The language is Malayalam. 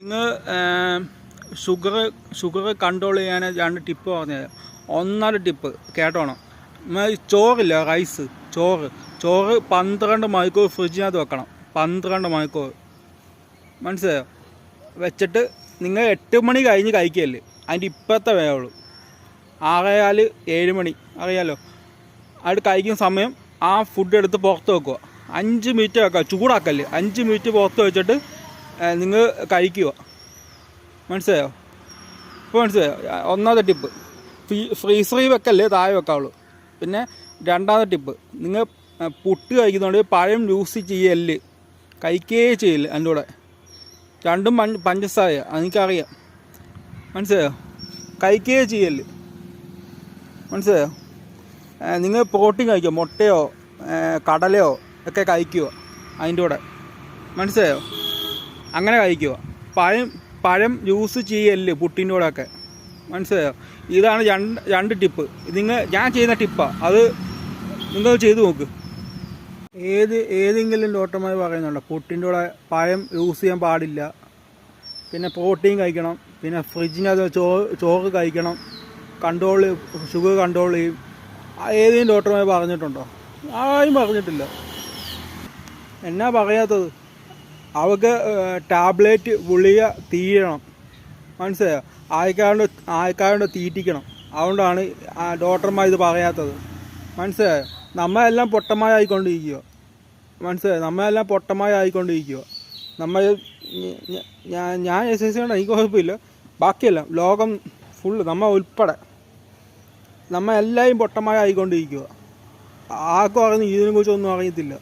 നിങ്ങൾ ഷുഗർ കൺട്രോൾ ചെയ്യാൻ 2 ടിപ്പ് പറഞ്ഞത്. ഒന്നാമത്തെ ടിപ്പ് കേട്ടോണം. ചോറില്ല, റൈസ്, ചോറ് 12 മണിക്കൂർ ഫ്രിഡ്ജിനകത്ത് വെക്കണം. 12 മണിക്കൂർ മനസ്സിലായോ? വെച്ചിട്ട് നിങ്ങൾ 8 മണി കഴിഞ്ഞ് കഴിക്കുകയല്ലേ, അതിൻ്റെ ഇപ്പോഴത്തെ വേവുള്ളൂ. 6:15 7 മണി അറിയാലോ. അത് കഴിക്കുന്ന സമയം ആ ഫുഡ് എടുത്ത് പുറത്ത് വെക്കുക. 5 മിനിറ്റ് വെക്കുക, ചൂടാക്കല്ലേ. 5 മിനിറ്റ് പുറത്ത് വെച്ചിട്ട് നിങ്ങൾ കഴിക്കുക. മനസ്സിലായോ? ഇപ്പോൾ മനസ്സിലായോ? ഒന്നാമത്തെ ടിപ്പ്. ഫ്രീസറിൽ വെക്കല്ലേ, താഴെ വെക്കാവുള്ളൂ. പിന്നെ രണ്ടാമത്തെ ടിപ്പ്, നിങ്ങൾ പുട്ട് കഴിക്കുന്നതുകൊണ്ട് പഴം യൂസ് ചെയ്യല്, കഴിക്കുകയേ ചെയ്യില്ല. അതിൻ്റെ കൂടെ രണ്ടും പഞ്ചസാര, അതെനിക്കറിയാം. മനസ്സിലായോ? കഴിക്കുകയേ ചെയ്യല്. മനസ്സിലായോ? നിങ്ങൾ പ്രോട്ടീൻ കഴിക്കുക, മുട്ടയോ കടലയോ ഒക്കെ കഴിക്കുക അതിൻ്റെ കൂടെ. മനസ്സിലായോ? അങ്ങനെ കഴിക്കുക. പഴം യൂസ് ചെയ്യല് പുട്ടിൻ്റെ കൂടെ ഒക്കെ. മനസ്സിലായോ? ഇതാണ് രണ്ട് ടിപ്പ്. ഞാൻ ചെയ്യുന്ന ടിപ്പാണ്, അത് നിങ്ങൾ ചെയ്ത് നോക്ക്. ഏതെങ്കിലും ഡോക്ടർമാർ പറയുന്നുണ്ടോ പുട്ടിൻ്റെ കൂടെ പഴം യൂസ് ചെയ്യാൻ പാടില്ല, പിന്നെ പ്രോട്ടീൻ കഴിക്കണം, പിന്നെ ഫ്രിഡ്ജിനകത്ത് ചോറ് കഴിക്കണം, ഷുഗർ കൺട്രോൾ ചെയ്യും? ഏതെങ്കിലും ഡോക്ടർമാർ പറഞ്ഞിട്ടുണ്ടോ? ആരും പറഞ്ഞിട്ടില്ല. എന്നാ പറയാത്തത്? അവർക്ക് ടാബ്ലറ്റ് ഗുളിക തീരണം. മനസ്സിലായോ? ആൾക്കാരുടെ തീറ്റിക്കണം. അതുകൊണ്ടാണ് ഡോക്ടർമാർ ഇത് പറയാത്തത്. മനസ്സിലായോ? നമ്മളെല്ലാം പൊട്ടന്മാരായിക്കൊണ്ടിരിക്കുക. മനസ്സിലായോ? നമ്മളെല്ലാം പൊട്ടന്മാരായിക്കൊണ്ടിരിക്കുക. ഞാൻ എക്സസൈസ് ചെയ്യണം, എനിക്ക് കുഴപ്പമില്ല. ബാക്കിയെല്ലാം ലോകം ഫുള്ള് നമ്മൾ ഉൾപ്പെടെ നമ്മളെല്ലാവരും പൊട്ടന്മാരായിക്കൊണ്ടിരിക്കുക. ആർക്കും ഇതിനെക്കുറിച്ചൊന്നും അറിയത്തില്ല.